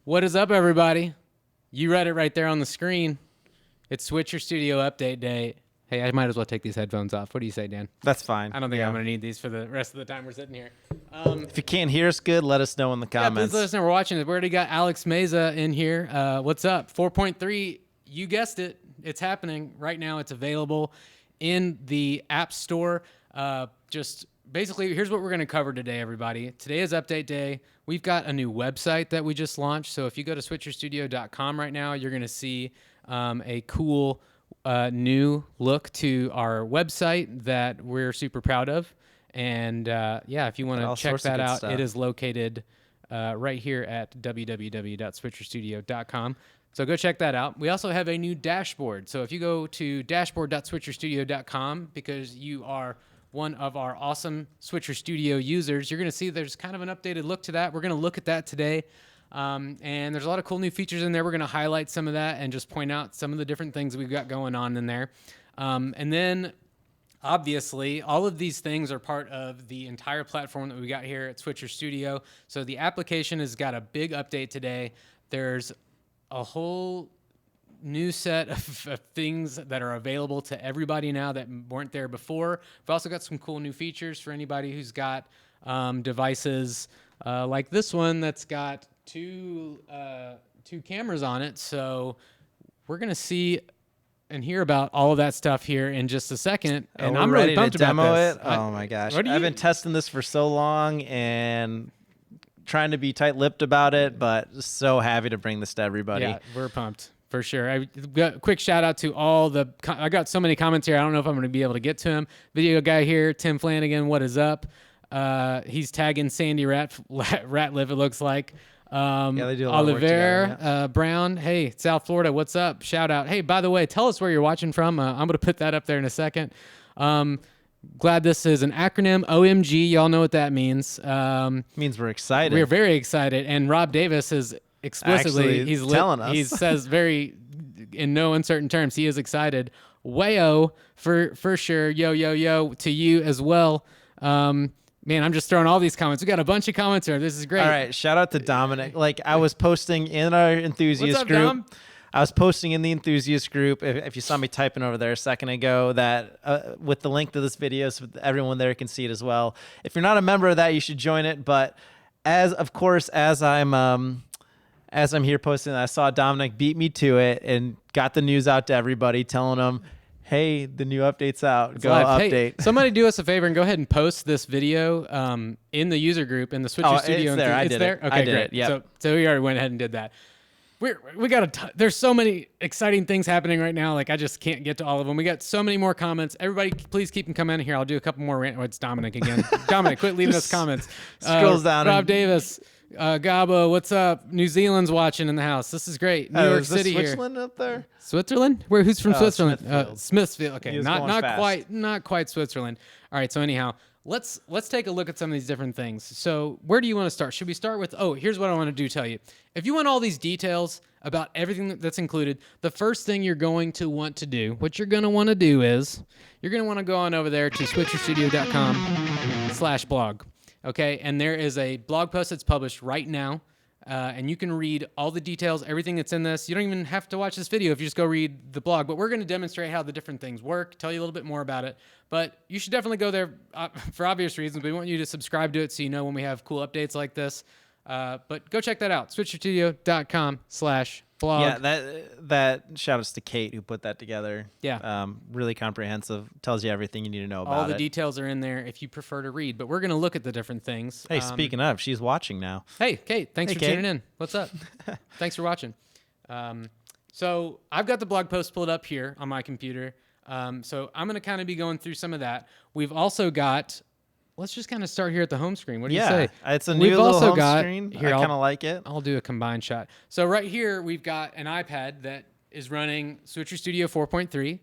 What is up, everybody? You read it right there on the screen. It's Switcher Studio Update Day. Hey, I might as well take these headphones off. What do you say, Dan? That's fine. I don't think I'm going to need these for the rest of the time we're sitting here. If you can't hear us good, let us know in the Yeah, please comments. let us know. We're watching it. We already got Alex Meza in here. What's up? 4.3, you guessed it. It's happening right now. It's available in the App Store. Just basically, here's what we're going to cover today, everybody. Today is Update Day. We've got a new website that we just launched. So if you go to switcherstudio.com right now, you're going to see a cool new look to our website that we're super proud of. And yeah, if you want to check that out, it is located right here at www.switcherstudio.com. So go check that out. We also have a new dashboard. So if you go to dashboard.switcherstudio.com, because you are one of our awesome Switcher Studio users, you're going to see there's kind of an updated look to that. We're going to look at that today. And there's a lot of cool new features in there. We're going to highlight some of that and just point out some of the different things we've got going on in there. And then obviously, all of these things are part of the entire platform that we got here at Switcher Studio. So the application has got a big update today. There's a whole new set of things that are available to everybody now that weren't there before. We've also got some cool new features for anybody who's got devices like this one that's got two cameras on it. So we're going to see and hear about all of that stuff here in just a second. And I'm really pumped about demo this. Oh my gosh. I've been testing this for so long and trying to be tight-lipped about it, but just so happy to bring this to everybody. Yeah, we're pumped for sure. I got a quick shout out to all the, I got so many comments here. I don't know if I'm going to be able to get to him. Video guy here, Tim Flanagan, what is up? He's tagging Sandy Ratliff, it looks like. Yeah, they do a lot of work Oliver together, Brown, hey, South Florida, what's up? Shout out. Hey, by the way, tell us where you're watching from. I'm going to put that up there in a second. Glad this is an acronym, OMG. Y'all know what that means. Means we're excited. We're very excited. And Rob Davis is explicitly, he's telling us. He says very, in no uncertain terms, he is excited. Wayo, for sure. Yo, yo, yo, to you as well. Man, I'm just throwing all these comments. We got a bunch of comments here. This is great. All right, shout out to Dominic. Like, I was posting in our enthusiast What's up, group. Dom? I was posting in the enthusiast group, if you saw me typing over there a second ago, that with the link to this video so everyone there can see it as well. If you're not a member of that, you should join it. But as I'm here posting, I saw Dominic beat me to it and got the news out to everybody, telling them, hey, the new update's out. Go update. Hey, somebody do us a favor and go ahead and post this video in the user group in the Switcher Studio. It's there. I did it. Okay, I did great. it. Yep. So we already went ahead and did that. We got there's so many exciting things happening right now. Like, I just can't get to all of them. We got so many more comments. Everybody, please keep them coming in here. I'll do a couple more. Oh, it's Dominic again. Dominic, quit leaving us comments. Scrolls down. Rob Davis, Gabo, what's up? New Zealand's watching in the house. This is great. New York City here. Switzerland up there? Switzerland? Who's from Switzerland? Smithfield. Smithfield. Okay, He was not going fast. not quite Switzerland. All right. So anyhow, let's take a look at some of these different things. So where do you want to start? Should we start with? Oh, here's what I want to tell you. If you want all these details about everything that's included, the first thing you're going to want to do, what you're going to want to do is you're going to want to go on over there to switcherstudio.com/blog. Okay, and there is a blog post that's published right now. And you can read all the details, everything that's in this. You don't even have to watch this video if you just go read the blog. But we're going to demonstrate how the different things work, tell you a little bit more about it. But you should definitely go there for obvious reasons. We want you to subscribe to it so you know when we have cool updates like this. But go check that out, switcherstudio.com/blog. Yeah, that shout outs to Kate who put that together. Yeah. Really comprehensive. Tells you everything you need to know about All the it. details are in there if you prefer to read. But we're going to look at the different things. Hey, speaking of, she's watching now. Hey, Kate, thanks Hey, for Kate. tuning in. What's up? Thanks for watching. So I've got the blog post pulled up here on my computer. So I'm going to kind of be going through some of that. We've also got, let's just kind of start here at the home screen. What do you say? It's a We've new little also home got- screen. here, I I'll- kind of like it. I'll do a combined shot. So right here, we've got an iPad that is running Switcher Studio 4.3.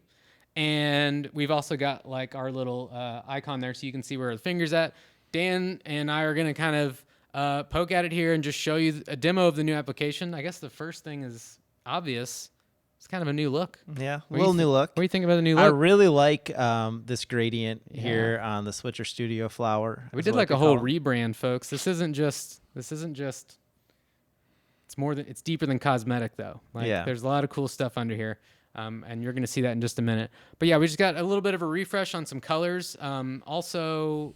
And we've also got like our little icon there so you can see where the finger's at. Dan and I are going to kind of poke at it here and just show you a demo of the new application. I guess the first thing is obvious. It's kind of a new look. Yeah, What do little you new look. What do you think about the new I look? really like this gradient here on the Switcher Studio flower. We is did what like they a whole call it. rebrand, folks. This isn't just it's deeper than cosmetic though. Like Yeah. there's a lot of cool stuff under here. And you're going to see that in just a minute. But yeah, we just got a little bit of a refresh on some colors. Also,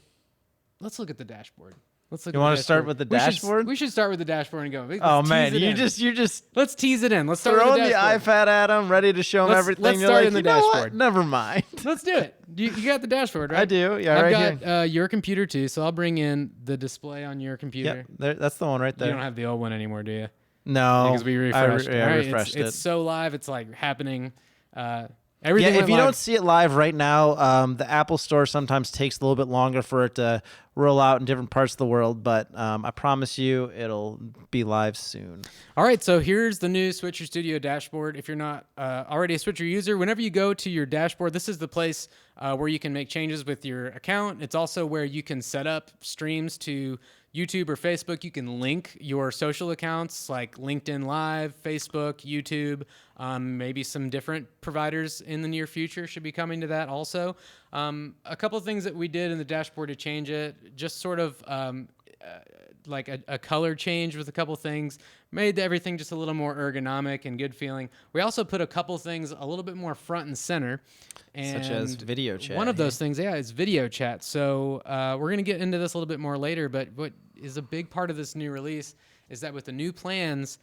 let's look at the dashboard. Let's look. You want to start with the dashboard? We should start with the dashboard and go. Oh man, you just let's tease it in. Let's start throwing with the iPad at him, ready to show him everything. Let's You're start like, in the you know what? dashboard. Never mind. Let's do it. You got the dashboard, right? I do. Yeah, I've right got here. your computer too, so I'll bring in the display on your computer. Yep, that's the one right there. You don't have the old one anymore, do you? No, Because we refreshed. I All right, refreshed it. It's so live. It's like happening. Yeah, Everything. if you live. don't see it live right now, the Apple Store sometimes takes a little bit longer for it to roll out in different parts of the world, but I promise you it'll be live soon. All right, so here's the new Switcher Studio dashboard. If you're not already a Switcher user, whenever you go to your dashboard, this is the place where you can make changes with your account. It's also where you can set up streams to YouTube or Facebook. You can link your social accounts like LinkedIn Live, Facebook, YouTube. Maybe some different providers in the near future should be coming to that also. A couple of things that we did in the dashboard to change it, just sort of like a color change with a couple things, made everything just a little more ergonomic and good feeling. We also put a couple things a little bit more front and center. And Such as video chat. One of those things, is video chat. So we're going to get into this a little bit more later, but what is a big part of this new release is that with the new plans,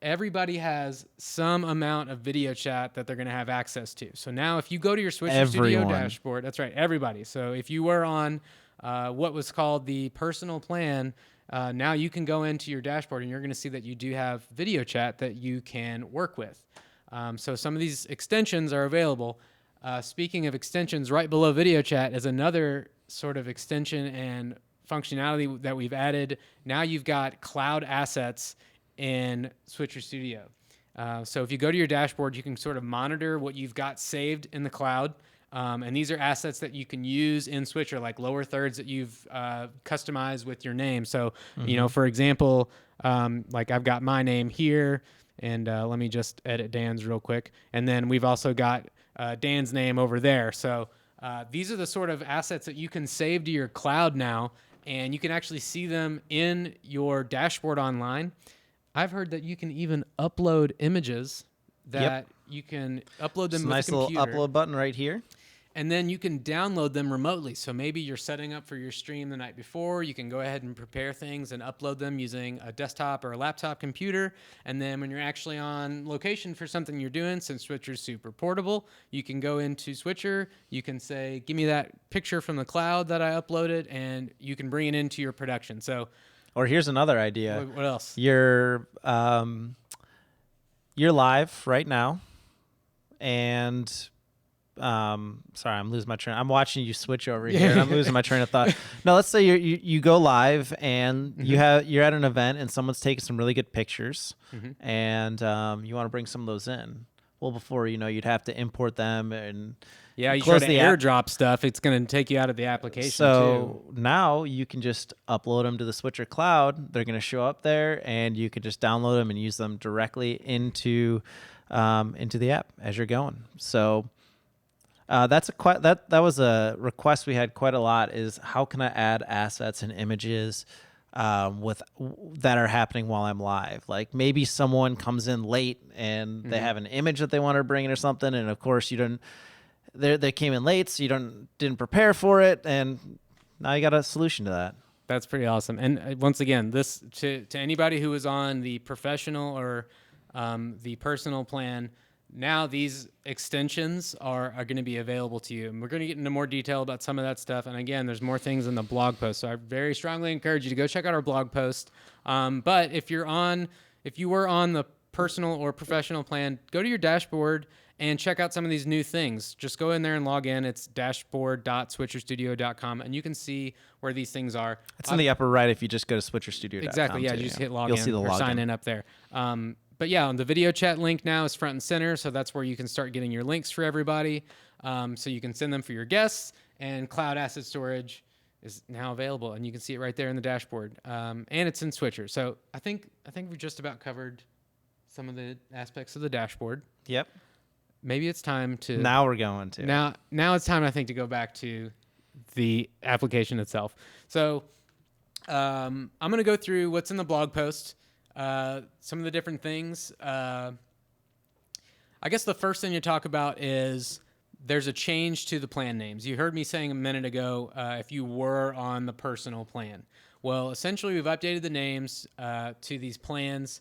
everybody has some amount of video chat that they're going to have access to. So now if you go to your Switcher Studio dashboard, that's right, everybody. So if you were on what was called the personal plan, now you can go into your dashboard and you're going to see that you do have video chat that you can work with. So some of these extensions are available. Speaking of extensions, right below video chat is another sort of extension and functionality that we've added. Now you've got cloud assets in Switcher Studio. So if you go to your dashboard, you can sort of monitor what you've got saved in the cloud. And these are assets that you can use in Switcher, like lower thirds that you've customized with your name. So, you know, for example, like I've got my name here, and let me just edit Dan's real quick. And then we've also got Dan's name over there. So these are the sort of assets that you can save to your cloud now, and you can actually see them in your dashboard online. I've heard that you can even upload images that you can upload them with nice a computer. little upload button right here. And then you can download them remotely. So maybe you're setting up for your stream the night before. You can go ahead and prepare things and upload them using a desktop or a laptop computer. And then when you're actually on location for something you're doing, since Switcher's super portable, you can go into Switcher. You can say, give me that picture from the cloud that I uploaded, and you can bring it into your production. So, or here's another idea. What else? You're live right now, and sorry, I'm losing my train. I'm watching you switch over here, and I'm losing my train of thought. No, let's say you go live and you're at an event and someone's taking some really good pictures, and you want to bring some of those in. Well, before you'd have to import them and you close try to airdrop stuff. It's going to take you out of the application. So now you can just upload them to the Switcher cloud. They're going to show up there, and you can just download them and use them directly into the app as you're going. So that was a request we had quite a lot. Is how can I add assets and images that are happening while I'm live? Like maybe someone comes in late and they have an image that they want to bring in or something, and of course you don't. They came in late, so you didn't prepare for it, and now you got a solution to that. That's pretty awesome. And once again, this to anybody who is on the professional or the personal plan, now these extensions are going to be available to you. And we're going to get into more detail about some of that stuff. And again, there's more things in the blog post. So I very strongly encourage you to go check out our blog post. But if you were on the personal or professional plan, go to your dashboard and check out some of these new things. Just go in there and log in. It's dashboard.switcherstudio.com, and you can see where these things are. It's in the upper right if you just go to switcherstudio.com. Exactly, yeah. You just hit login. You'll see the or login. sign in up there. But yeah, on the video chat link now is front and center, so that's where you can start getting your links for everybody. So you can send them for your guests, and cloud asset storage is now available, and you can see it right there in the dashboard. And it's in Switcher. So I think we've just about covered some of the aspects of the dashboard. Yep. Maybe it's time to... Now we're going to. Now it's time, I think, to go back to the application itself. So I'm going to go through what's in the blog post. some of the different things. I guess the first thing to talk about is there's a change to the plan names. You heard me saying a minute ago, if you were on the personal plan. Well, essentially, we've updated the names to these plans,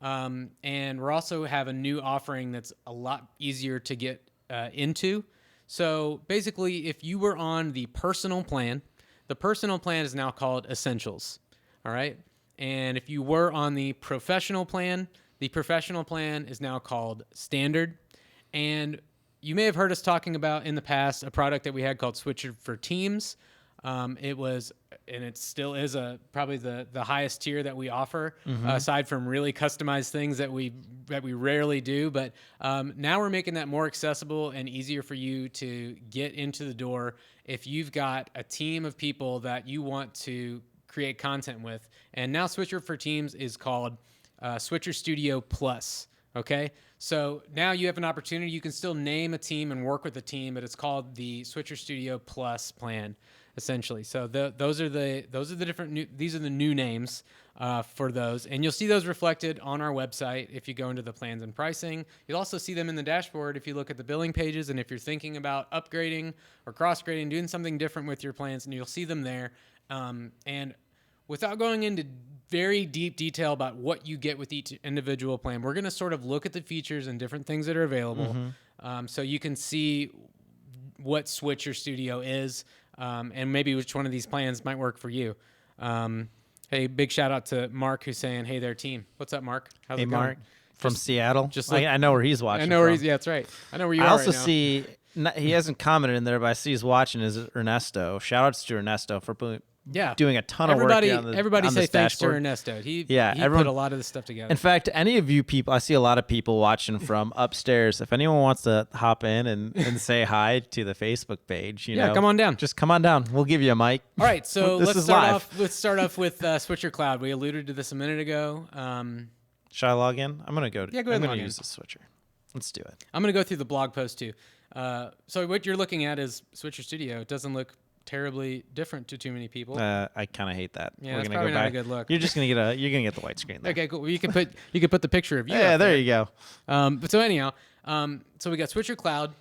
and we also have a new offering that's a lot easier to get into. So basically, if you were on the personal plan is now called Essentials, all right? And if you were on the professional plan is now called Standard. And you may have heard us talking about in the past a product that we had called Switcher for Teams. It was, and it still is, probably the highest tier that we offer, aside from really customized things that we rarely do. But now we're making that more accessible and easier for you to get into the door if you've got a team of people that you want to create content with. And now Switcher for Teams is called Switcher Studio Plus. Okay, so now you have an opportunity. You can still name a team and work with a team, but it's called the Switcher Studio Plus plan, essentially. So those are the different these are the new names for those, and you'll see those reflected on our website if you go into the plans and pricing. You'll also see them in the dashboard if you look at the billing pages, and if you're thinking about upgrading or cross-grading, doing something different with your plans, and you'll see them there. And without going into very deep detail about what you get with each individual plan, we're going to sort of look at the features and different things that are available, so you can see what Switcher Studio is, and maybe which one of these plans might work for you. Hey, big shout out to Mark, who's saying, "Hey there, team." What's up, Mark? How's it going? Mark from Seattle. Just I know where he's watching. I know where he's. Yeah, that's right. I know where you are. I also right now. see he hasn't commented in there, but I see he's watching. Is Ernesto? Shout outs to Ernesto for doing a ton of work. Everybody say thanks to dashboard. Ernesto. He everyone put a lot of this stuff together. In fact, any of you people, I see a lot of people watching from upstairs. If anyone wants to hop in and say hi to the Facebook page, you know, come on down. Just come on down. We'll give you a mic. All right, so let's start off with Switcher Cloud. We alluded to this a minute ago. Should I log in? I'm gonna go. Yeah, go ahead. I'm gonna use the Switcher. Let's do it. I'm gonna go through the blog post too. So what you're looking at is Switcher Studio. It doesn't look terribly different to too many people. I kind of hate that. Yeah, that's probably not a good look. You're just gonna get the white screen there. Okay, cool. Well, you can put the picture of you. Yeah, there you go. But so anyhow, so we got Switcher Cloud.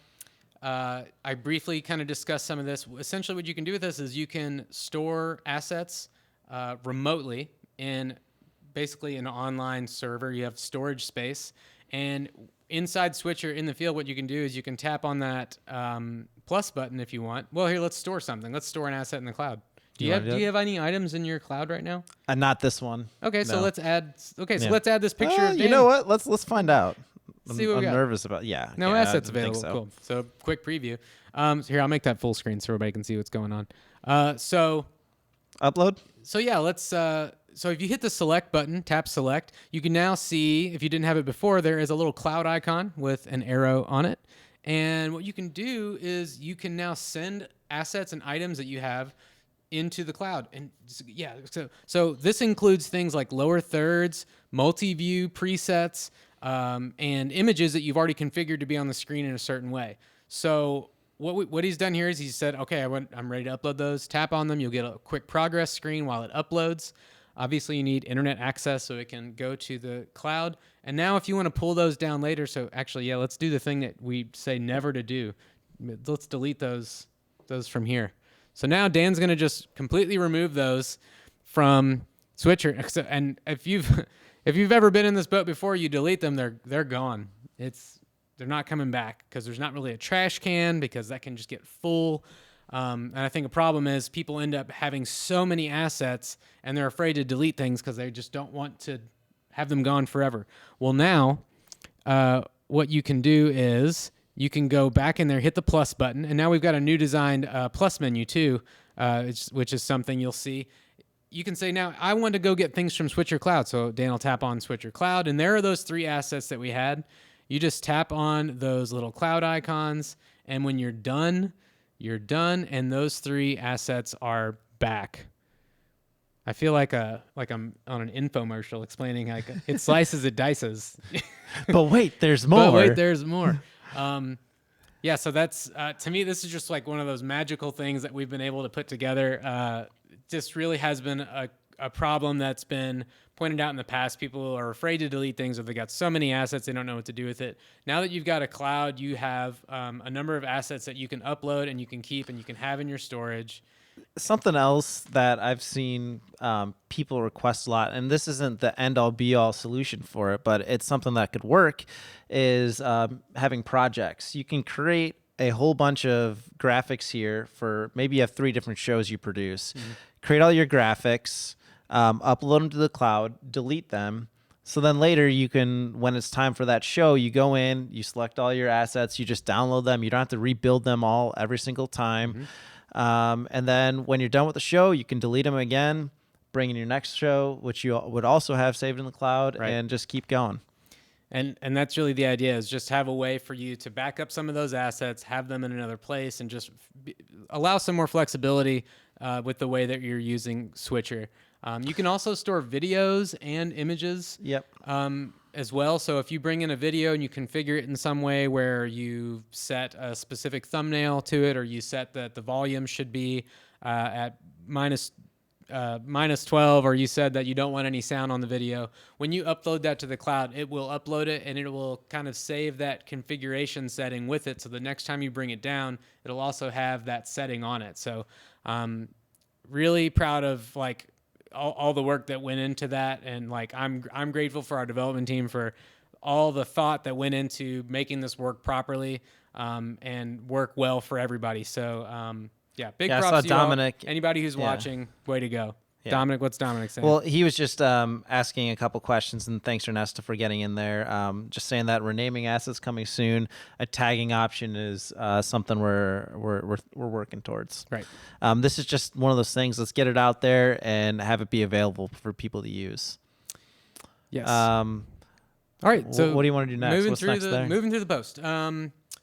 I briefly kind of discussed some of this. Essentially, what you can do with this is you can store assets remotely in basically an online server. You have storage space, and inside Switcher in the field, what you can do is you can tap on that plus button if you want. Well, here, let's store something. Let's store an asset in the cloud. Do you have any items in your cloud right now? Not this one. Okay, so No. let's add. Okay, so let's add this picture. Of Dan. You know what? Let's find out. See what we I'm got. nervous about. Yeah. No yeah, assets I think available. so. Cool. So quick preview. So here, I'll make that full screen so everybody can see what's going on. So Upload. yeah, let's. So if you hit the select button, tap select, you can now see, if you didn't have it before, there is a little cloud icon with an arrow on it. And what you can do is you can now send assets and items that you have into the cloud. And yeah, so this includes things like lower thirds, multi-view presets, and images that you've already configured to be on the screen in a certain way. So what he's done here is he said, okay, I'm ready to upload those. Tap on them. You'll get a quick progress screen while it uploads. Obviously, you need internet access so it can go to the cloud. And now if you want to pull those down later, so actually, yeah, let's do the thing that we say never to do. Let's delete those from here. So now Dan's going to just completely remove those from Switcher. And if you've ever been in this boat before, you delete them, they're gone. They're not coming back because there's not really a trash can because that can just get full. And I think a problem is people end up having so many assets and they're afraid to delete things because they just don't want to have them gone forever. Well, now what you can do is you can go back in there, hit the plus button, and now we've got a new designed plus menu too, which is something you'll see. You can say, now, I want to go get things from Switcher Cloud. So Dan will tap on Switcher Cloud, and there are those three assets that we had. You just tap on those little cloud icons, and when you're done, and those three assets are back. I feel like I'm on an infomercial explaining like it slices, it dices. But wait, there's more. Yeah, so that's to me, this is just like one of those magical things that we've been able to put together. Just really has been a problem that's been pointed out in the past, people are afraid to delete things, or they got so many assets they don't know what to do with it. Now that you've got a cloud, you have a number of assets that you can upload and you can keep and you can have in your storage. Something else that I've seen people request a lot, and this isn't the end-all be-all solution for it, but it's something that could work, is having projects. You can create a whole bunch of graphics here for, maybe you have 3 different shows you produce. Create all your graphics, upload them to the cloud, delete them. So then later you can, when it's time for that show, you go in, you select all your assets, you just download them. You don't have to rebuild them all every single time. And then when you're done with the show, you can delete them again, bring in your next show, which you would also have saved in the cloud, and just keep going. And that's really the idea, is just have a way for you to back up some of those assets, have them in another place, and just allow some more flexibility with the way that you're using Switcher. You can also store videos and images as well. So if you bring in a video and you configure it in some way where you set a specific thumbnail to it, or you set that the volume should be at minus 12, or you said that you don't want any sound on the video, when you upload that to the cloud, it will upload it and it will kind of save that configuration setting with it. So the next time you bring it down, it'll also have that setting on it. So really proud of like all the work that went into that. And like, I'm grateful for our development team for all the thought that went into making this work properly and work well for everybody. So, yeah, big props to Dominic. Anybody who's watching, way to go. Yeah. Dominic, what's Dominic saying? Well, he was just asking a couple questions, and thanks, Ernesta, for getting in there. Just saying that renaming assets coming soon. A tagging option is something we're working towards. Right. This is just one of those things. Let's get it out there and have it be available for people to use. Yes. All right. So what do you want to do next? What's next there? Moving through the post.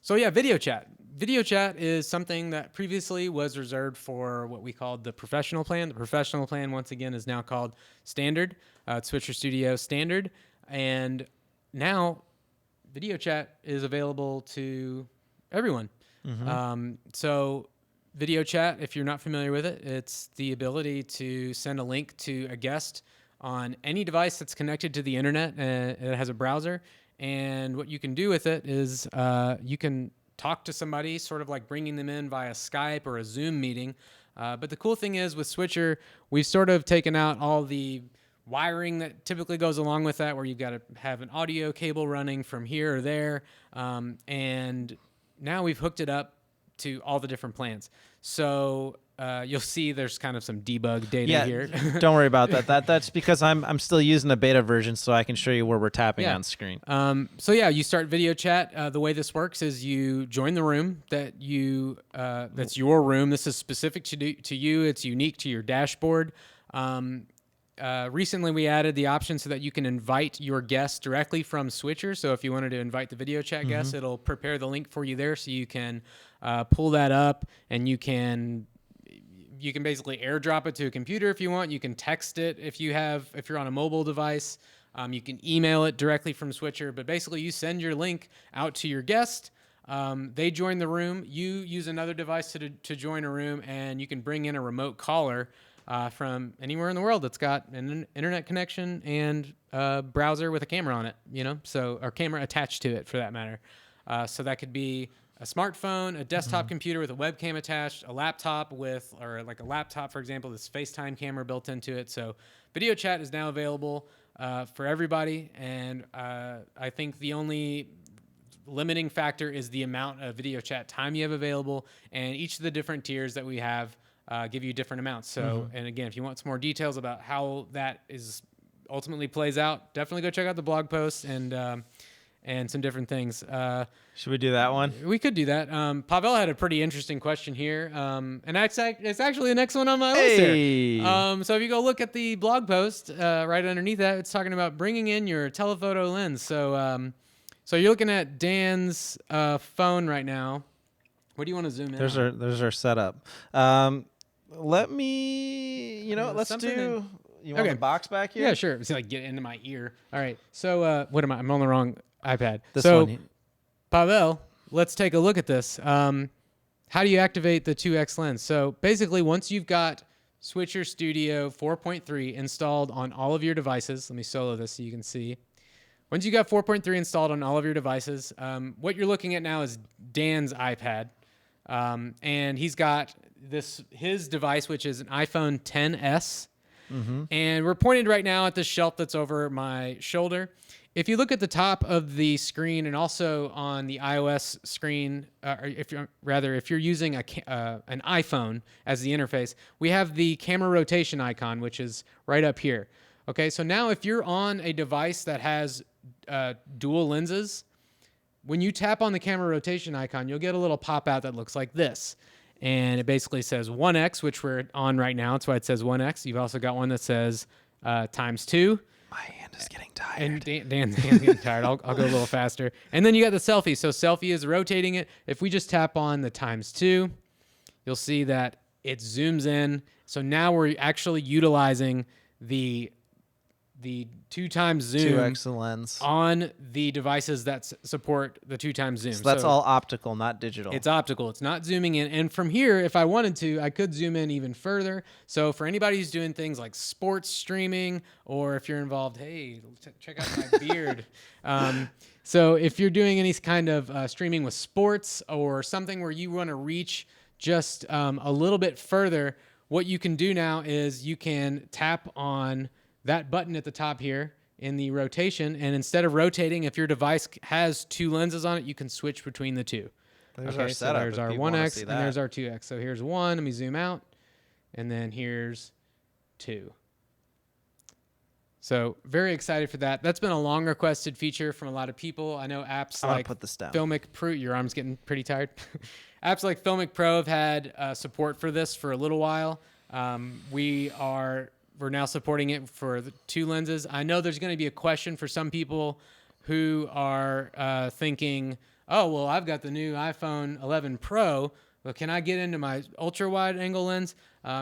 So yeah, video chat. Video chat is something that previously was reserved for what we called the professional plan. The professional plan, once again, is now called Standard, Switcher Studio Standard. And now video chat is available to everyone. So video chat, if you're not familiar with it, it's the ability to send a link to a guest on any device that's connected to the internet and it has a browser. And what you can do with it is you can talk to somebody, sort of like bringing them in via Skype or a Zoom meeting. But the cool thing is with Switcher, we've sort of taken out all the wiring that typically goes along with that, where you've got to have an audio cable running from here or there. And now we've hooked it up to all the different plans. So you'll see there's kind of some debug data here. Don't worry about that. That's because I'm still using a beta version, so I can show you where we're tapping on screen. So yeah, you start video chat. The way this works is you join the room that that's your room. This is specific to you. It's unique to your dashboard. Recently, we added the option so that you can invite your guests directly from Switcher. So if you wanted to invite the video chat guests, it'll prepare the link for you there, so you can pull that up, and you can basically airdrop it to a computer if you want. You can text it if you're on a mobile device. You can email it directly from Switcher. But basically, you send your link out to your guest. They join the room. You use another device to join a room, and you can bring in a remote caller from anywhere in the world that's got an internet connection and a browser with a camera on it, or camera attached to it for that matter. So that could be a smartphone, a desktop computer with a webcam attached, a laptop or like a laptop, for example, this FaceTime camera built into it. So video chat is now available for everybody. And I think the only limiting factor is the amount of video chat time you have available. And each of the different tiers that we have give you different amounts. So, and again, if you want some more details about how that is ultimately plays out, definitely go check out the blog post and some different things. Should we do that one? We could do that. Pavel had a pretty interesting question here, and it's actually the next one on my list here. So if you go look at the blog post right underneath that, it's talking about bringing in your telephoto lens. So you're looking at Dan's phone right now. What do you want to zoom in? There's our setup. Let me, let's do. You want the box back here? Yeah, sure. It's like get into my ear. All right. So what am I? I'm on the wrong iPad. This one. Pavel, let's take a look at this. How do you activate the 2x lens? So basically, once you've got Switcher Studio 4.3 installed on all of your devices. Let me solo this so you can see. Once you got 4.3 installed on all of your devices, what you're looking at now is Dan's iPad. And he's got his device, which is an iPhone XS. And we're pointed right now at the shelf that's over my shoulder. If you look at the top of the screen and also on the iOS screen, or if you're using an iPhone as the interface, we have the camera rotation icon, which is right up here. Okay, so now if you're on a device that has dual lenses, when you tap on the camera rotation icon, you'll get a little pop out that looks like this. And it basically says 1x, which we're on right now. That's why it says 1x. You've also got one that says ×2. My hand is getting tired. And Dan's getting tired. I'll go a little faster. And then you got the selfie. So selfie is rotating it. If we just tap on the ×2, you'll see that it zooms in. So now we're actually utilizing the 2x zoom 2x lens on the devices that support the 2x zoom. So that's all optical, not digital. It's optical. It's not zooming in. And from here, if I wanted to, I could zoom in even further. So for anybody who's doing things like sports streaming, or if you're involved, hey, check out my beard. So if you're doing any kind of streaming with sports or something where you want to reach just a little bit further, what you can do now is you can tap on that button at the top here in the rotation, and instead of rotating, if your device has two lenses on it, you can switch between the two. There's okay, our so setup. there's our 1x and there's our 2x. So here's 1. Let me zoom out, and then here's 2. So very excited for that. That's been a long requested feature from a lot of people. I know apps like Filmic Pro. Your arm's getting pretty tired. Apps like Filmic Pro have had support for this for a little while. We're now supporting it for the 2 lenses. I know there's going to be a question for some people who are thinking, oh, well, I've got the new iPhone 11 Pro. Well, can I get into my ultra wide angle lens?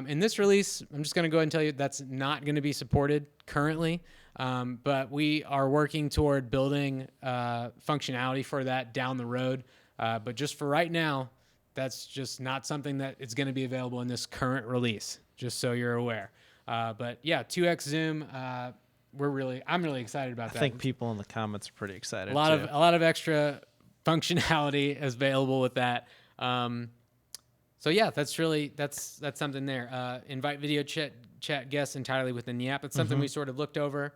In this release, I'm just going to go ahead and tell you that's not going to be supported currently. But we are working toward building functionality for that down the road. But just for right now, that's just not something that is going to be available in this current release, just so you're aware. But yeah, 2x zoom. I'm really excited about that. I think people in the comments are pretty excited. A lot of extra functionality is available with that. So yeah, that's something there. Invite video chat guests entirely within the app. It's something we sort of looked over.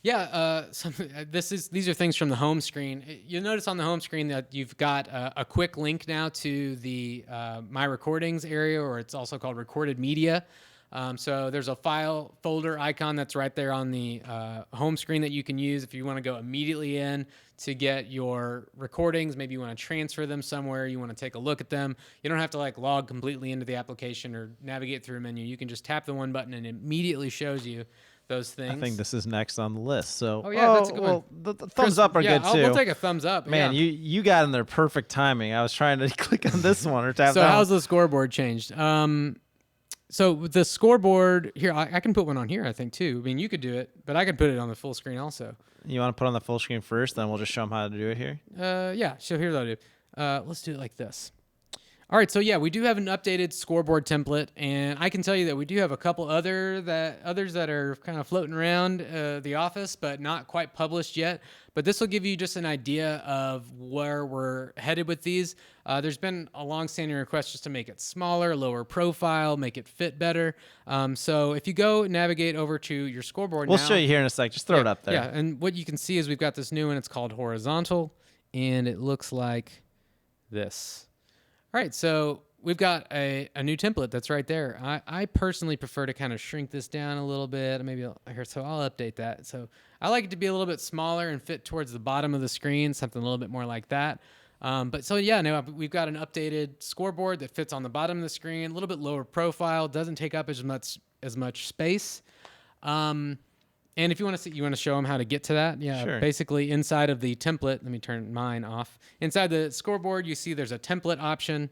These are things from the home screen. You'll notice on the home screen that you've got a quick link now to the My Recordings area, or it's also called Recorded Media. So there's a file folder icon that's right there on the home screen that you can use if you want to go immediately in to get your recordings. Maybe you want to transfer them somewhere. You want to take a look at them. You don't have to log completely into the application or navigate through a menu. You can just tap the one button and it immediately shows you those things. I think this is next on the list. So, that's a good one. The thumbs up are good too. We'll take a thumbs up. Man, you got in there perfect timing. I was trying to click on this one or tap. So how's the scoreboard changed? So the scoreboard here, I can put one on here, I think too. I mean, you could do it, but I could put it on the full screen also. You want to put on the full screen first, then we'll just show them how to do it here. Yeah. So here's what I'll do. Let's do it like this. All right, so yeah, we do have an updated scoreboard template, and I can tell you that we do have a couple others that are kind of floating around the office, but not quite published yet. But this will give you just an idea of where we're headed with these. There's been a long-standing request just to make it smaller, lower profile, make it fit better. So if you go navigate over to your scoreboard, we'll show you here in a sec. Just throw it up there. Yeah, and what you can see is we've got this new one. It's called horizontal, and it looks like this. All right, so we've got a new template that's right there. I personally prefer to kind of shrink this down a little bit. I'll update that. So I like it to be a little bit smaller and fit towards the bottom of the screen, something a little bit more like that. We've got an updated scoreboard that fits on the bottom of the screen, a little bit lower profile, doesn't take up as much space. And if you want to show them how to get to that. Yeah, sure. Basically inside of the template, let me turn mine off. Inside the scoreboard, you see there's a template option,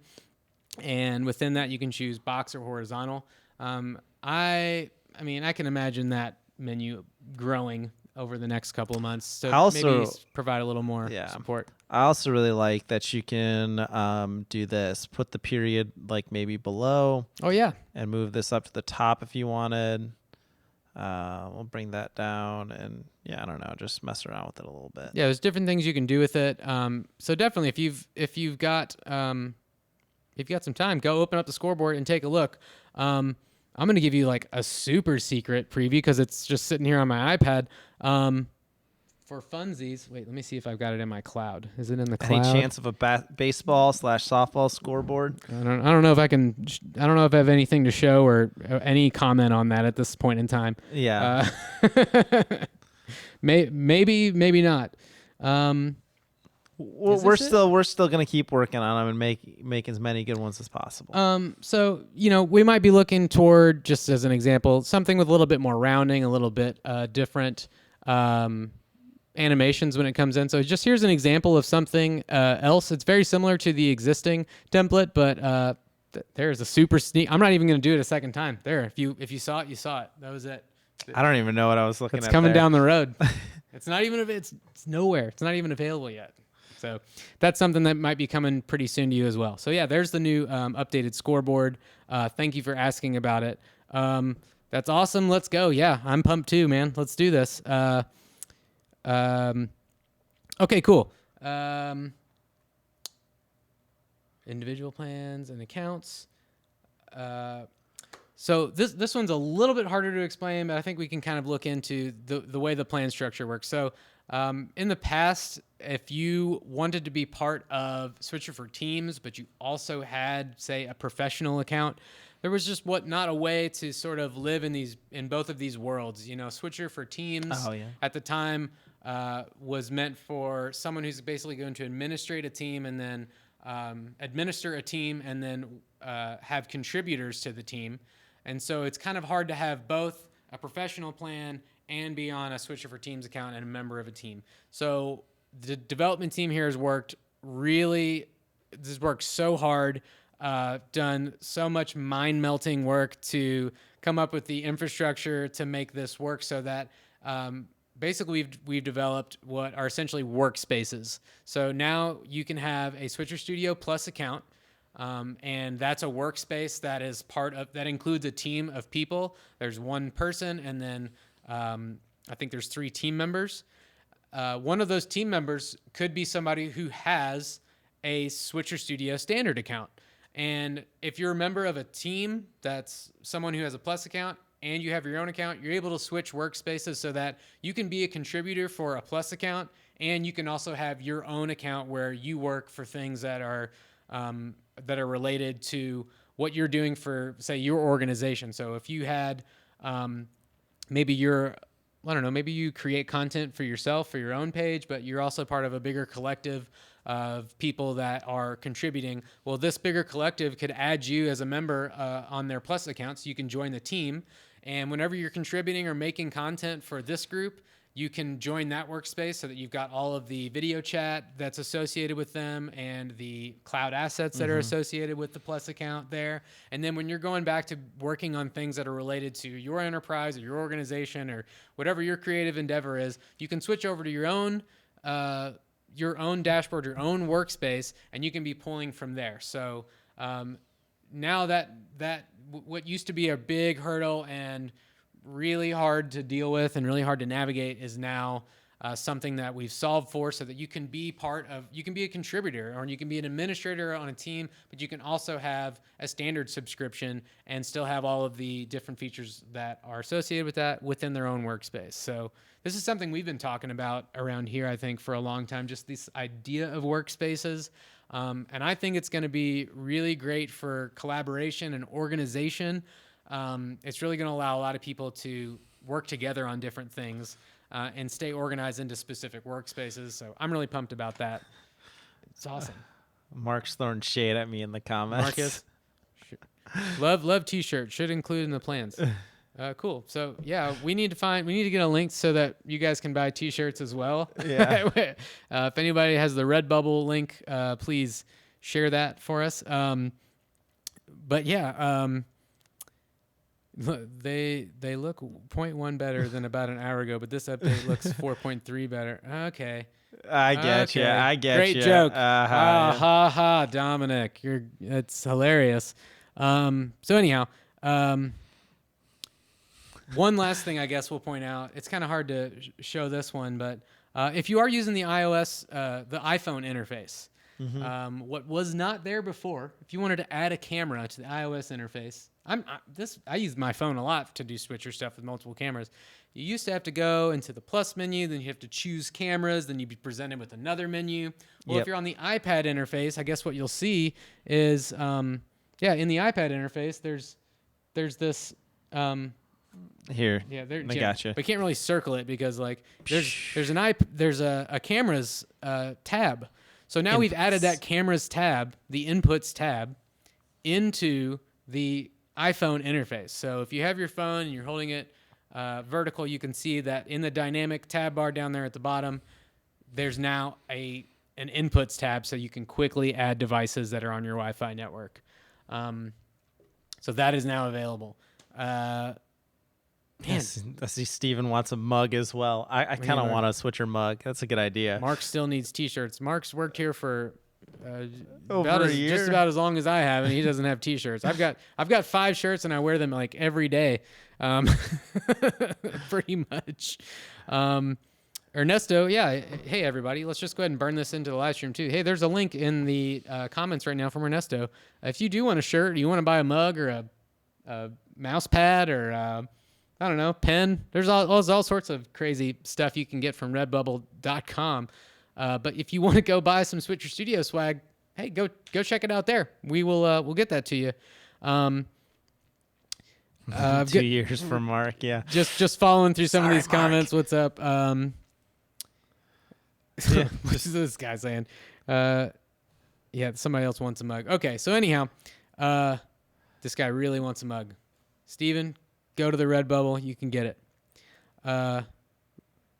and within that you can choose box or horizontal. I can imagine that menu growing over the next couple of months. So Also- maybe provide a little more Yeah. support. I also really like that you can do this. Put the period like maybe below Oh yeah. and move this up to the top if you wanted. We'll bring that down and I don't know, just mess around with it a little bit. Yeah, there's different things you can do with it. So definitely, if you've got some time, go open up the scoreboard and take a look. I'm going to give you like a super secret preview because it's just sitting here on my iPad. For funsies, wait, let me see if I've got it in my cloud. Is it in the cloud? Any chance of a baseball/softball scoreboard? I don't know if I can. I don't know if I have anything to show or any comment on that at this point in time. Yeah. Maybe not. We're still gonna keep working on them and make as many good ones as possible. So we might be looking toward, just as an example, something with a little bit more rounding, a little bit different animations when it comes in. So just here's an example of something else. It's very similar to the existing template, but there's a super sneak. I'm not even going to do it a second time. There, if you saw it, you saw it. That was it. I don't even know what I was looking at. It's coming there. down the road. It's not even. It's nowhere. It's not even available yet. So that's something that might be coming pretty soon to you as well. So yeah, there's the new updated scoreboard. Thank you for asking about it. That's awesome. Let's go. Yeah, I'm pumped too, man. Let's do this. Okay, cool. Individual plans and accounts. So this one's a little bit harder to explain, but I think we can kind of look into the way the plan structure works. So in the past, if you wanted to be part of Switcher for Teams, but you also had, say, a professional account, there was just not a way to sort of live in both of these worlds. Switcher for Teams at the time was meant for someone who's basically going to administrate a team and then administer a team and then have contributors to the team. And so it's kind of hard to have both a professional plan and be on a Switcher for Teams account and a member of a team. So the development team here has worked so hard, done so much mind-melting work to come up with the infrastructure to make this work so that basically we've developed what are essentially workspaces. So now you can have a Switcher Studio Plus account, and that's a workspace that includes a team of people. There's one person, and then I think there's 3 team members. One of those team members could be somebody who has a Switcher Studio standard account. And if you're a member of a team that's someone who has a Plus account and you have your own account, you're able to switch workspaces so that you can be a contributor for a Plus account, and you can also have your own account where you work for things that are related to what you're doing for, say, your organization. So if you had maybe you create content for yourself, for your own page, but you're also part of a bigger collective of people that are contributing. Well, this bigger collective could add you as a member on their Plus account, so you can join the team. And whenever you're contributing or making content for this group, you can join that workspace so that you've got all of the video chat that's associated with them and the cloud assets that are associated with the Plus account there. And then when you're going back to working on things that are related to your enterprise or your organization or whatever your creative endeavor is, you can switch over to your own dashboard, your own workspace, and you can be pulling from there. So now that what used to be a big hurdle and really hard to deal with and really hard to navigate is now something that we've solved for, so that you can be a contributor or you can be an administrator on a team, but you can also have a standard subscription and still have all of the different features that are associated with that within their own workspace. So this is something we've been talking about around here, I think, for a long time, just this idea of workspaces. And I think it's going to be really great for collaboration and organization. It's really going to allow a lot of people to work together on different things and stay organized into specific workspaces. So I'm really pumped about that. It's awesome. Mark's throwing shade at me in the comments. Marcus, love t-shirt, should include in the plans. Cool. So yeah, we need to get a link so that you guys can buy t-shirts as well. Yeah. If anybody has the Redbubble link, please share that for us. But yeah, They look zero point 0.1 better than about an hour ago, but this update looks 4.3 better. Okay. I get you. Okay. I get Great you. joke. Uh-huh. Ha ha, Dominic. It's hilarious. So anyhow, one last thing I guess we'll point out. It's kind of hard to show this one, but if you are using the the iPhone interface, what was not there before, if you wanted to add a camera to the iOS interface, I use my phone a lot to do switcher stuff with multiple cameras. You used to have to go into the plus menu, then you have to choose cameras, then you'd be presented with another menu. Well, Yep. if you're on the iPad interface, I guess what you'll see is, in the iPad interface, there's this. Here. Yeah, I gotcha. We can't really circle it because like there's a cameras tab. So now we've added that cameras tab, the inputs tab, into the iPhone interface. So if you have your phone and you're holding it vertical, you can see that in the dynamic tab bar down there at the bottom, there's now an inputs tab, so you can quickly add devices that are on your Wi-Fi network. So that is now available. Man, I see Steven wants a mug as well. I kind of want a switcher mug. That's a good idea. Mark still needs T-shirts. Mark's worked here for Over a year. just about as long as I have, and he doesn't have T-shirts. I've got 5 shirts, and I wear them like every day, pretty much. Ernesto, yeah. Hey, everybody, let's just go ahead and burn this into the live stream too. Hey, there's a link in the comments right now from Ernesto. If you do want a shirt, you want to buy a mug or a mouse pad or I don't know, pen. There's all sorts of crazy stuff you can get from redbubble.com. But if you want to go buy some Switcher Studio swag, hey, go check it out there. We'll get that to you. 2 years for Mark, yeah. Just following through some of these Mark. comments. What's up? What's this guy saying? Yeah, somebody else wants a mug. Okay, so anyhow, this guy really wants a mug. Steven, go to the Redbubble. You can get it.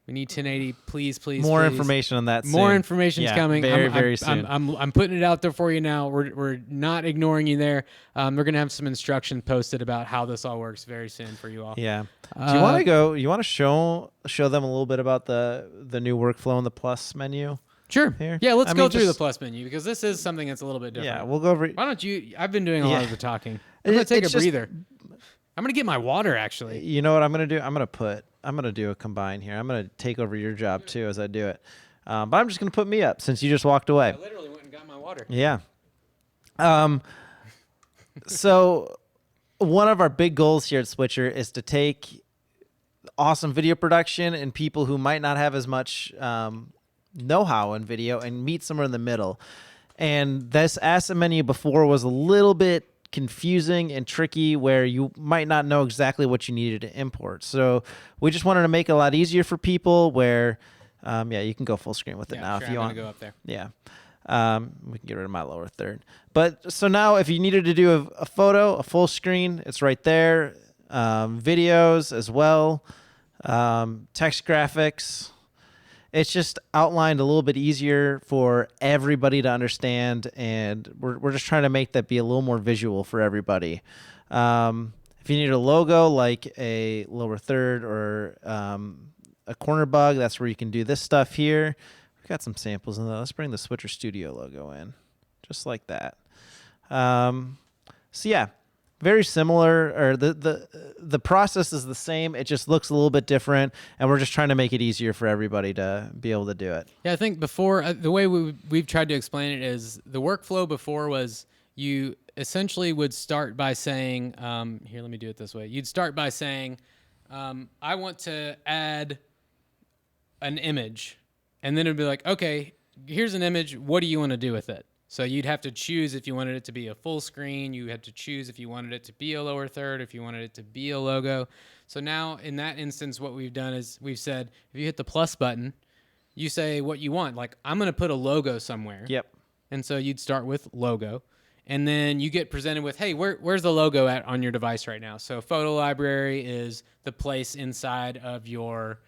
We need 1080. Please. More please. information on that soon. More information's Yeah, coming. very soon. I'm putting it out there for you now. We're not ignoring you there. We're gonna have some instruction posted about how this all works very soon for you all. Yeah. Do you want to go? You want to show them a little bit about the new workflow in the plus menu? Sure. Here? Yeah, let's I go mean, through the just- plus menu because this is something that's a little bit different. Yeah, we'll go over. Why don't you? I've been doing a lot of the talking. I'm gonna It- take a it's just- breather. I'm gonna get my water actually. You know what I'm gonna do? I'm gonna do a combine here. I'm gonna take over your job too as I do it. But I'm just gonna put me up since you just walked away. I literally went and got my water. Yeah. So one of our big goals here at Switcher is to take awesome video production and people who might not have as much know-how in video and meet somewhere in the middle. And this asset menu before was a little bit confusing and tricky where you might not know exactly what you needed to import. So we just wanted to make it a lot easier for people where, you can go full screen with it now sure, if you I'm want. gonna go up there. Yeah. We can get rid of my lower third. But so now if you needed to do a photo, a full screen, it's right there. Videos as well. Text graphics. It's just outlined a little bit easier for everybody to understand, and we're just trying to make that be a little more visual for everybody. If you need a logo like a lower third or a corner bug, that's where you can do this stuff here. We've got some samples in there. Let's bring the Switcher Studio logo in, just like that. So yeah, very similar, or the process is the same. It just looks a little bit different, and we're just trying to make it easier for everybody to be able to do it. Yeah, I think before the way we've tried to explain it is the workflow before was you essentially would start by saying, here, let me do it this way. You'd start by saying, I want to add an image, and then it'd be like, okay, here's an image. What do you want to do with it? So you'd have to choose if you wanted it to be a full screen. You had to choose if you wanted it to be a lower third, if you wanted it to be a logo. So now in that instance, what we've done is we've said, if you hit the plus button, you say what you want. Like, I'm going to put a logo somewhere. Yep. And so you'd start with logo. And then you get presented with, hey, where's the logo at on your device right now? So photo library is the place inside of your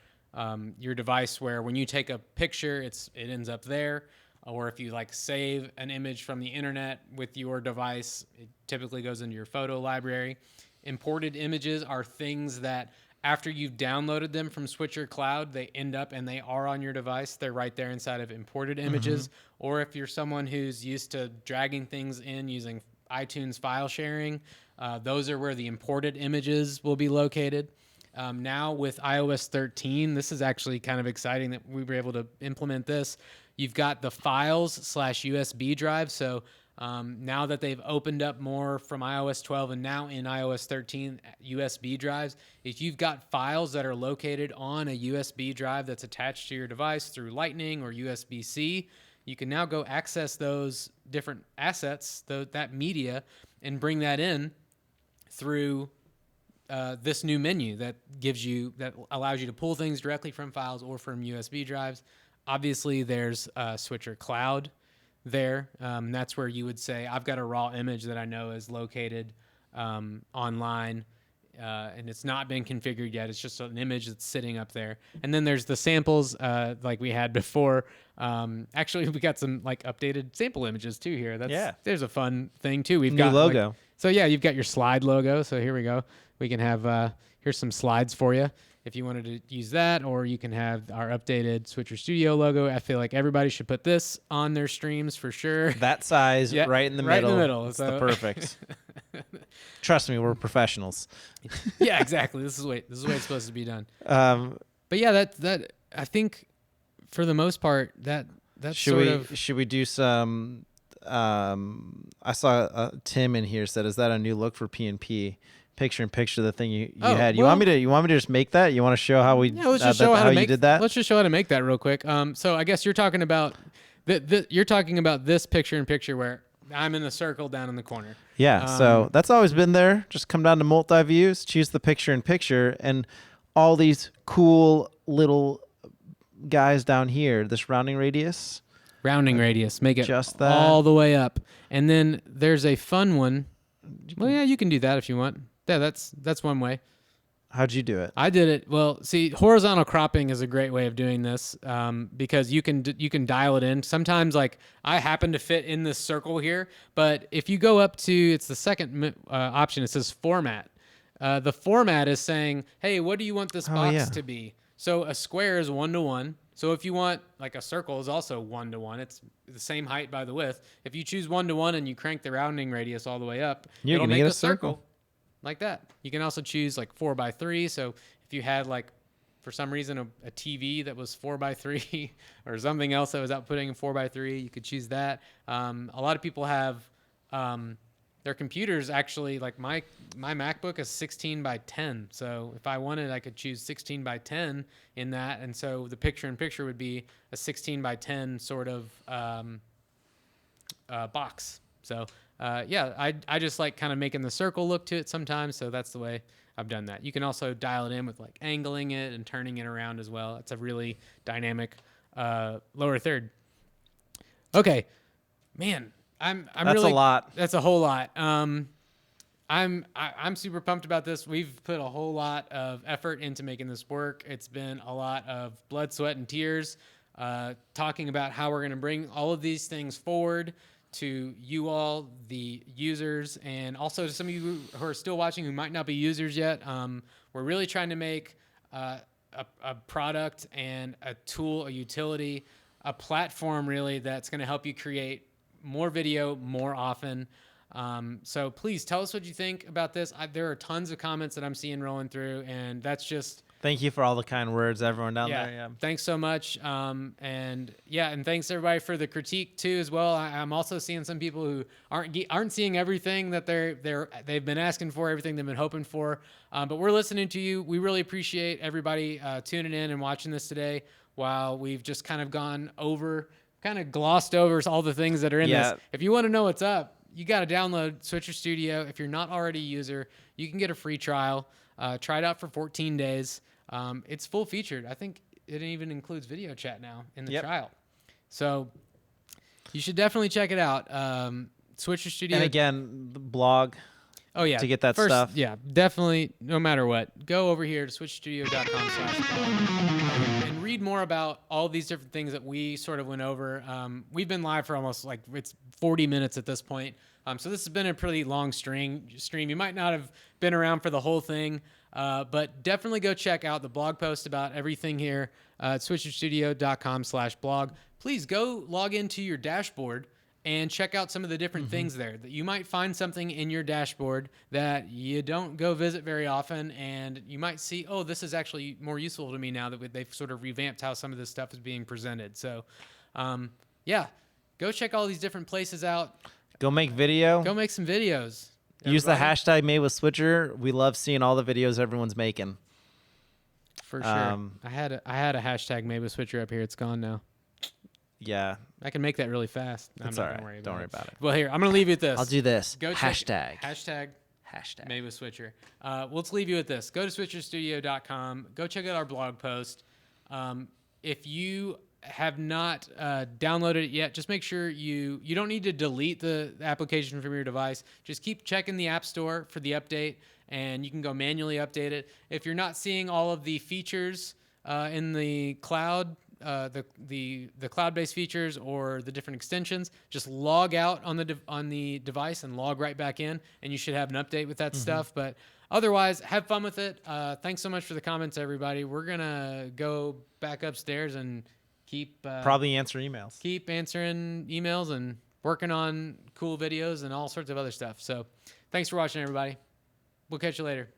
device where when you take a picture, it ends up there. Or if you like save an image from the internet with your device, it typically goes into your photo library. Imported images are things that after you've downloaded them from Switcher Cloud, they end up and they are on your device. They're right there inside of imported images. Or if you're someone who's used to dragging things in using iTunes file sharing, those are where the imported images will be located. Now with iOS 13, this is actually kind of exciting that we were able to implement this. You've got the files/USB drive. So now that they've opened up more from iOS 12 and now in iOS 13 USB drives, if you've got files that are located on a USB drive that's attached to your device through Lightning or USB-C, you can now go access those different assets, that media, and bring that in through this new menu that allows you to pull things directly from files or from USB drives. Obviously, there's Switcher Cloud there. That's where you would say, I've got a raw image that I know is located online, and it's not been configured yet. It's just an image that's sitting up there. And then there's the samples like we had before. Actually, we got some like updated sample images too here. There's a fun thing too. We've New got logo. You've got your slide logo. So here we go. We can have here's some slides for you if you wanted to use that, or you can have our updated Switcher Studio logo. I feel like everybody should put this on their streams for sure. That size, Yeah, right in the right middle. in the middle. It's So- the perfect. Trust me, we're professionals. Yeah, exactly. This is the way it's supposed to be done. Um, But yeah, that I think for the most part that's should we do some? I saw Tim in here said, "Is that a new look for P&P? Picture in picture, the thing you had. You want me to just make that? You want to show how we? Yeah, let's just show how you did that. Let's just show how to make that real quick. So I guess you're talking about you're talking about this picture in picture where I'm in the circle down in the corner. Yeah, so that's always been there. Just come down to multi-views, choose the picture in picture, and all these cool little guys down here, this rounding radius. Rounding radius, make it Just that. all the way up. And then there's a fun one. Well, yeah, you can do that if you want. Yeah, that's one way. How'd you do it? I did it. Well, see, horizontal cropping is a great way of doing this because you can dial it in. Sometimes, like, I happen to fit in this circle here, but if you go up to, it's the second option, it says format. The format is saying, hey, what do you want this box to be? So a square is 1-to-1. So if you want, like, a circle is also 1-to-1. It's the same height by the width. If you choose 1-to-1 and you crank the rounding radius all the way up, it'll make a circle. Like that. You can also choose like 4x3. So if you had like, for some reason, a TV that was 4x3 or something else that was outputting in 4x3, you could choose that. A lot of people have their computers actually, like my MacBook is 16x10. So if I wanted, I could choose 16x10 in that. And so the picture in picture would be a 16x10 sort of box. So I just like kind of making the circle look to it sometimes. So that's the way I've done that. You can also dial it in with like angling it and turning it around as well. It's a really dynamic lower third. Okay, man, that's a lot. That's a whole lot. I'm super pumped about this. We've put a whole lot of effort into making this work. It's been a lot of blood, sweat, and tears, talking about how we're going to bring all of these things forward to you all, the users, and also to some of you who are still watching who might not be users yet. We're really trying to make a product and a tool, a utility, a platform really that's going to help you create more video more often. So please tell us what you think about this. There are tons of comments that I'm seeing rolling through, and that's just... Thank you for all the kind words, everyone down there. Yeah. Thanks so much. And thanks everybody for the critique too as well. I'm also seeing some people who aren't seeing everything that they've been asking for, everything they've been hoping for. But we're listening to you. We really appreciate everybody tuning in and watching this today while we've just kind of glossed over all the things that are in this. If you want to know what's up, you got to download Switcher Studio. If you're not already a user, you can get a free trial. Try it out for 14 days. It's full featured. I think it even includes video chat now in the trial. So you should definitely check it out. Switcher Studio. And again, the blog. Oh yeah, to get that First, stuff. Yeah, definitely. No matter what, go over here to switchstudio.com/blog and read more about all these different things that we sort of went over. We've been live for almost like it's 40 minutes at this point. So this has been a pretty long stream. You might not have been around for the whole thing, but definitely go check out the blog post about everything here at switcherstudio.com/blog. Please go log into your dashboard and check out some of the different things there. That you might find something in your dashboard that you don't go visit very often, and you might see, oh, this is actually more useful to me now that they've sort of revamped how some of this stuff is being presented. So, yeah, go check all these different places out. Go make video. Go make some videos. Use the everybody. hashtag made with Switcher. We love seeing all the videos everyone's making. For sure. I had a hashtag made with Switcher up here. It's gone now. Yeah. I can make that really fast. It's all right. Don't worry about it. Well, here, I'm going to leave you with this. I'll do this. Go check Hashtag. Made with Switcher. Let's leave you with this. Go to switcherstudio.com. Go check out our blog post. If you have not downloaded it yet, just make sure you don't need to delete the application from your device. Just keep checking the App Store for the update, and you can go manually update it. If you're not seeing all of the features in the cloud, the cloud-based features or the different extensions, just log out on the device and log right back in, and you should have an update with that stuff. But otherwise, have fun with it. Thanks so much for the comments, everybody. We're gonna go back upstairs and keep Probably answer emails. keep answering emails and working on cool videos and all sorts of other stuff. So, thanks for watching, everybody. We'll catch you later.